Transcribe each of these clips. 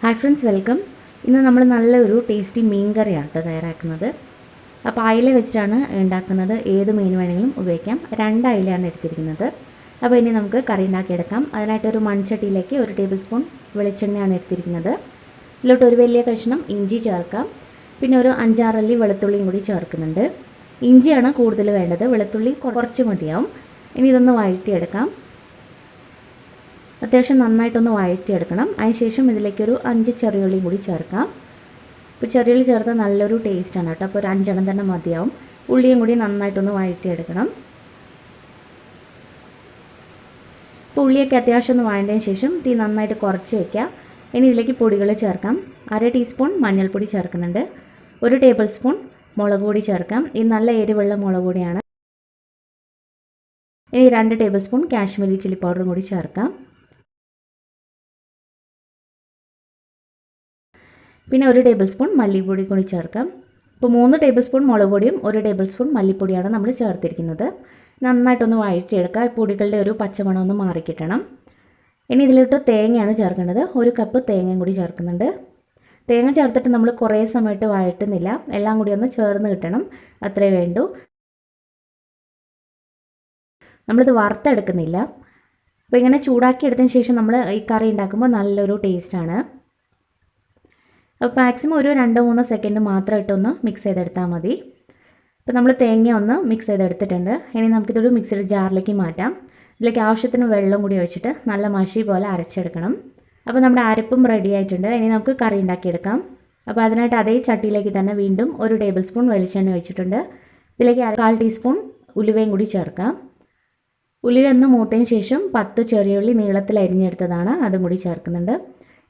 Hi friends, welcome. ഇന്ന് നമ്മൾ നല്ലൊരു ടേസ്റ്റി മീൻ കറിയാണ് കേട്ടോ തയ്യാറാക്കുന്നത്. അപ്പോൾ അയില വെച്ചിട്ടാണ് ഉണ്ടാക്കുന്നത്. ഏത് മീൻ വേണമെങ്കിലും ഉപയോഗിക്കാം. 2 അയിലയാണ് എടുത്തിരിക്കുന്നത്. അപ്പോൾ ഇനി നമുക്ക് കറി ഉണ്ടാക്കിയെടുക്കാം. അതിനായിട്ടൊരു മൺചട്ടിയിലേക്ക് 1 ടേബിൾ സ്പൂൺ വെളിച്ചെണ്ണയാണ് എടുത്തിരിക്കുന്നത്. ഇതിലോട്ട് ഒരു വലിയ കഷ്ണം ഇഞ്ചി ചേർക്കാം. പിന്നെ ഒരു 5-6 അല്ലി വെളുത്തുള്ളിയും കൂടി ചേർക്കുന്നുണ്ട്. ഇഞ്ചിയാണ് കൂടുതൽ വേണ്ടത്, വെളുത്തുള്ളി കുറച്ച് മതിയാവും. ഇനി ഇതൊന്ന് വഴറ്റിയെടുക്കാം. അത്യാവശ്യം നന്നായിട്ടൊന്ന് വഴറ്റിയെടുക്കണം. അതിനുശേഷം ഇതിലേക്കൊരു 5 ചെറിയുള്ളിയും കൂടി ചേർക്കാം. ഇപ്പോൾ ചെറിയുള്ളി ചേർത്താൽ നല്ലൊരു ടേസ്റ്റാണ് കേട്ടോ. അപ്പോൾ ഒരു 5 എണ്ണം തന്നെ മതിയാവും. ഉള്ളിയും കൂടി നന്നായിട്ടൊന്ന് വഴറ്റിയെടുക്കണം. ഇപ്പോൾ ഉള്ളിയൊക്കെ അത്യാവശ്യം ഒന്ന് വഴണ്ടതിന് ശേഷം തീ നന്നായിട്ട് കുറച്ച് വയ്ക്കുക. ഇനി ഇതിലേക്ക് പൊടികൾ ചേർക്കാം. 1/2 ടീസ്പൂൺ മഞ്ഞൾപ്പൊടി ചേർക്കുന്നുണ്ട്. 1 ടേബിൾ സ്പൂൺ മുളക് പൊടി ചേർക്കാം. ഇത് നല്ല എരിവുള്ള മുളക് പൊടിയാണ്. ഇനി 2 ടേബിൾ സ്പൂൺ കാശ്മീരി ചില്ലി പൗഡറും കൂടി ചേർക്കാം. പിന്നെ 1 ടേബിൾ സ്പൂൺ മല്ലിപ്പൊടി കൂടി ചേർക്കാം. ഇപ്പോൾ 3 ടേബിൾ സ്പൂൺ മുളക് പൊടിയും 1 ടേബിൾ സ്പൂൺ മല്ലിപ്പൊടിയാണ് നമ്മൾ ചേർത്തിരിക്കുന്നത്. നന്നായിട്ടൊന്ന് വഴറ്റിയെടുക്കുക. പൊടികളുടെ ഒരു പച്ചമണം ഒന്ന് മാറിക്കിട്ടണം. ഇനി ഇതിലോട്ട് തേങ്ങയാണ് ചേർക്കേണ്ടത്. 1 കപ്പ് തേങ്ങയും കൂടി ചേർക്കുന്നുണ്ട്. തേങ്ങ ചേർത്തിട്ട് നമ്മൾ കുറേ സമയത്ത് വഴറ്റുന്നില്ല, എല്ലാം കൂടി ഒന്ന് ചേർന്ന് കിട്ടണം, അത്രേ വേണ്ടൂ. നമ്മളിത് വറുത്തെടുക്കുന്നില്ല. അപ്പോൾ ഇങ്ങനെ ചൂടാക്കി എടുത്തതിന് ശേഷം നമ്മൾ ഈ കറി ഉണ്ടാക്കുമ്പോൾ നല്ലൊരു ടേസ്റ്റാണ്. അപ്പോൾ മാക്സിമം ഒരു 2-3 സെക്കൻഡ് മാത്രം ഇട്ടൊന്ന് മിക്സ് ചെയ്തെടുത്താൽ മതി. അപ്പോൾ നമ്മൾ തേങ്ങ ഒന്ന് മിക്സ് ചെയ്തെടുത്തിട്ടുണ്ട്. ഇനി നമുക്കിതൊരു മിക്സിയുടെ ജാറിലേക്ക് മാറ്റാം. ഇതിലേക്ക് ആവശ്യത്തിന് വെള്ളം കൂടി ഒഴിച്ചിട്ട് നല്ല മഷി പോലെ അരച്ചെടുക്കണം. അപ്പോൾ നമ്മുടെ അരപ്പും റെഡി ആയിട്ടുണ്ട്. ഇനി നമുക്ക് കറി ഉണ്ടാക്കിയെടുക്കാം. അപ്പോൾ അതിനായിട്ട് അതേ ചട്ടിയിലേക്ക് തന്നെ വീണ്ടും 1 ടേബിൾ സ്പൂൺ വെളിച്ചെണ്ണ ഒഴിച്ചിട്ടുണ്ട്. ഇതിലേക്ക് 1/4 ടീസ്പൂൺ ഉലുവയും കൂടി ചേർക്കാം. ഉലുവ ഒന്ന് മൂത്തതിന് ശേഷം 10 ചെറിയുള്ളി നീളത്തിൽ അരിഞ്ഞെടുത്തതാണ്, അതും കൂടി ചേർക്കുന്നുണ്ട്.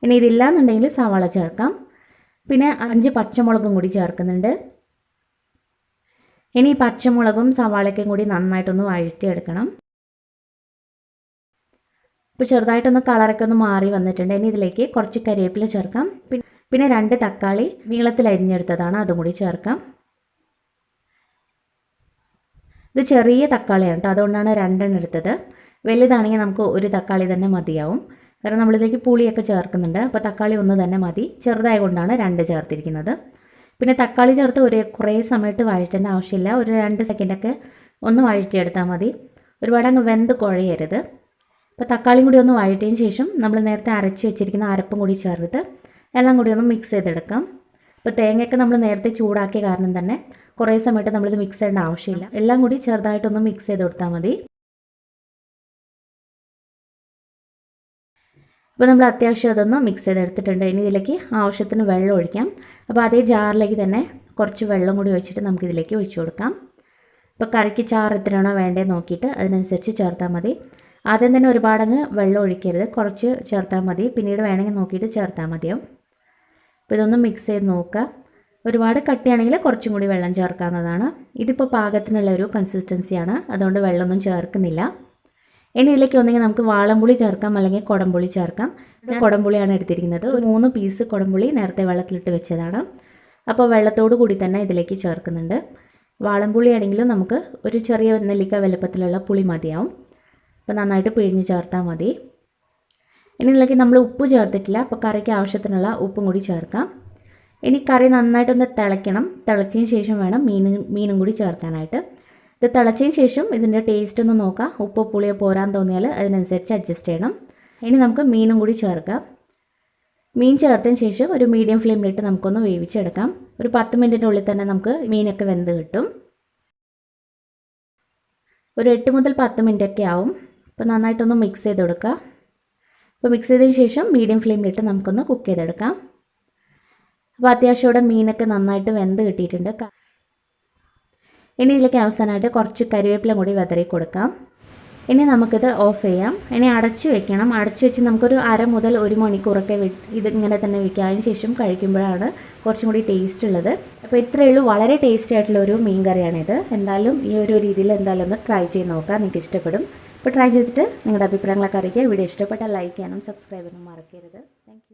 ഇനി ഇതില്ലാന്നുണ്ടെങ്കിൽ സവാള ചേർക്കാം. പിന്നെ 5 പച്ചമുളകും കൂടി ചേർക്കുന്നുണ്ട്. ഇനി പച്ചമുളകും സവാളയ്ക്കും കൂടി നന്നായിട്ടൊന്ന് വഴറ്റിയെടുക്കണം. ഇപ്പോൾ ചെറുതായിട്ടൊന്ന് കളറൊക്കെ ഒന്ന് മാറി വന്നിട്ടുണ്ട്. ഇനി ഇതിലേക്ക് കുറച്ച് കരിവേപ്പില ചേർക്കാം. പിന്നെ 2 തക്കാളി നീളത്തിൽ അരിഞ്ഞെടുത്തതാണ്, അതും കൂടി ചേർക്കാം. ഇത് ചെറിയ തക്കാളിയാണ് കേട്ടോ, അതുകൊണ്ടാണ് 2 എണ്ണം എടുത്തത്. വലുതാണെങ്കിൽ നമുക്ക് 1 തക്കാളി തന്നെ മതിയാവും. കാരണം നമ്മളിതിലേക്ക് പുളിയൊക്കെ ചേർക്കുന്നുണ്ട്. അപ്പോൾ തക്കാളി 1 തന്നെ മതി. ചെറുതായ കൊണ്ടാണ് 2 ചേർത്തിരിക്കുന്നത്. പിന്നെ തക്കാളി ചേർത്ത് കുറേ സമയത്ത് വഴറ്റേണ്ട ആവശ്യമില്ല. ഒരു 2 സെക്കൻഡൊക്കെ ഒന്ന് വഴറ്റിയെടുത്താൽ മതി. ഒരുപാട് അങ്ങ് വെന്ത് കുഴയരുത്. അപ്പോൾ തക്കാളിയും കൂടി ഒന്ന് വഴറ്റിയതിന് ശേഷം നമ്മൾ നേരത്തെ അരച്ച് വെച്ചിരിക്കുന്ന അരപ്പും കൂടി ചേർത്ത് എല്ലാം കൂടി ഒന്ന് മിക്സ് ചെയ്തെടുക്കാം. അപ്പോൾ തേങ്ങയൊക്കെ നമ്മൾ നേരത്തെ ചൂടാക്കിയ കാരണം തന്നെ കുറേ സമയത്ത് നമ്മളിത് മിക്സ് ചെയ്യേണ്ട ആവശ്യമില്ല. എല്ലാം കൂടി ചെറുതായിട്ടൊന്ന് മിക്സ് ചെയ്ത് കൊടുത്താൽ മതി. അപ്പോൾ നമ്മൾ അത്യാവശ്യം അതൊന്ന് മിക്സ് ചെയ്തെടുത്തിട്ടുണ്ട്. ഇനി ഇതിലേക്ക് ആവശ്യത്തിന് വെള്ളം ഒഴിക്കാം. അപ്പോൾ അതേ ജാറിലേക്ക് തന്നെ കുറച്ച് വെള്ളം കൂടി ഒഴിച്ചിട്ട് നമുക്കിതിലേക്ക് ഒഴിച്ചു കൊടുക്കാം. ഇപ്പോൾ കറിക്ക് ചാറ് എത്രയാണോ വേണ്ടത് നോക്കിയിട്ട് അതിനനുസരിച്ച് ചേർത്താൽ മതി. ആദ്യം തന്നെ ഒരുപാടങ്ങ് വെള്ളം ഒഴിക്കരുത്, കുറച്ച് ചേർത്താൽ മതി. പിന്നീട് വേണമെങ്കിൽ നോക്കിയിട്ട് ചേർത്താൽ മതിയാവും. അപ്പോൾ ഇതൊന്ന് മിക്സ് ചെയ്ത് നോക്കുക. ഒരുപാട് കട്ടിയാണെങ്കിൽ കുറച്ചും കൂടി വെള്ളം ചേർക്കാവുന്നതാണ്. ഇതിപ്പോൾ പാകത്തിനുള്ള ഒരു കൺസിസ്റ്റൻസിയാണ്, അതുകൊണ്ട് വെള്ളമൊന്നും ചേർക്കുന്നില്ല. ഇനി ഇതിലേക്ക് ഒന്നെങ്കിൽ നമുക്ക് വാളംപുളി ചേർക്കാം, അല്ലെങ്കിൽ കുടംപുളി ചേർക്കാം. കുടംപുളിയാണ് എടുത്തിരിക്കുന്നത്. 3 പീസ് കുടംപുളി നേരത്തെ വെള്ളത്തിലിട്ട് വെച്ചതാണ്. അപ്പോൾ വെള്ളത്തോട് കൂടി തന്നെ ഇതിലേക്ക് ചേർക്കുന്നുണ്ട്. വാളംപുളി ആണെങ്കിലും നമുക്ക് ഒരു ചെറിയ നെല്ലിക്ക വലുപ്പത്തിലുള്ള പുളി മതിയാവും. അപ്പോൾ നന്നായിട്ട് പിഴിഞ്ഞ് ചേർത്താൽ മതി. ഇനി ഇതിലേക്ക് നമ്മൾ ഉപ്പ് ചേർത്തിട്ടില്ല, അപ്പോൾ കറിക്ക് ആവശ്യത്തിനുള്ള ഉപ്പും കൂടി ചേർക്കാം. ഇനി കറി നന്നായിട്ടൊന്ന് തിളയ്ക്കണം. തിളച്ചതിന് ശേഷം വേണം മീനും കൂടി ചേർക്കാനായിട്ട്. ഇത് തിളച്ചതിന് ശേഷം ഇതിൻ്റെ ടേസ്റ്റ് ഒന്ന് നോക്കാം. ഉപ്പോ പുളിയോ പോരാൻ തോന്നിയാൽ അതിനനുസരിച്ച് അഡ്ജസ്റ്റ് ചെയ്യണം. ഇനി നമുക്ക് മീനും കൂടി ചേർക്കാം. മീൻ ചേർത്തതിന് ശേഷം ഒരു മീഡിയം ഫ്ലെയിമിലിട്ട് നമുക്കൊന്ന് വേവിച്ചെടുക്കാം. ഒരു 10 മിനിറ്റിനുള്ളിൽ തന്നെ നമുക്ക് മീനൊക്കെ വെന്ത് കിട്ടും. ഒരു 8 മുതൽ 10 മിനിറ്റൊക്കെ ആവും. അപ്പോൾ നന്നായിട്ടൊന്ന് മിക്സ് ചെയ്ത് കൊടുക്കുക. അപ്പോൾ മിക്സ് ചെയ്തതിന് ശേഷം മീഡിയം ഫ്ലെയിമിലിട്ട് നമുക്കൊന്ന് കുക്ക് ചെയ്തെടുക്കാം. അപ്പോൾ അത്യാവശ്യം ഇവിടെ മീനൊക്കെ നന്നായിട്ട് വെന്ത് കിട്ടിയിട്ടുണ്ട്. ഇനി ഇതിലേക്ക് അവസാനമായിട്ട് കുറച്ച് കരിവേപ്പില കൂടി വിതറി കൊടുക്കാം. ഇനി നമുക്കിത് ഓഫ് ചെയ്യാം. ഇനി അടച്ചു വെക്കണം. അടച്ചു വെച്ച് നമുക്കൊരു 1/2 മുതൽ 1 മണിക്കൂറൊക്കെ ഇത് ഇങ്ങനെ തന്നെ വെക്കുക. അതിന് ശേഷം കഴിക്കുമ്പോഴാണ് കുറച്ചും കൂടി ടേസ്റ്റ് ഉള്ളത്. അപ്പോൾ ഇത്രയേ ഉള്ളൂ. വളരെ ടേസ്റ്റി ആയിട്ടുള്ളൊരു മീൻ കറിയാണിത്. എന്തായാലും ഈ ഒരു രീതിയിൽ എന്തായാലും ഒന്ന് ട്രൈ ചെയ്ത് നോക്കാം, നിങ്ങൾക്ക് ഇഷ്ടപ്പെടും. അപ്പോൾ ട്രൈ ചെയ്തിട്ട് നിങ്ങളുടെ അഭിപ്രായങ്ങളൊക്കെ അറിയിക്കുക. വീഡിയോ ഇഷ്ടപ്പെട്ടാൽ ലൈക്ക് ചെയ്യാനും സബ്സ്ക്രൈബ് ചെയ്യാനും മറക്കരുത്. Thank you.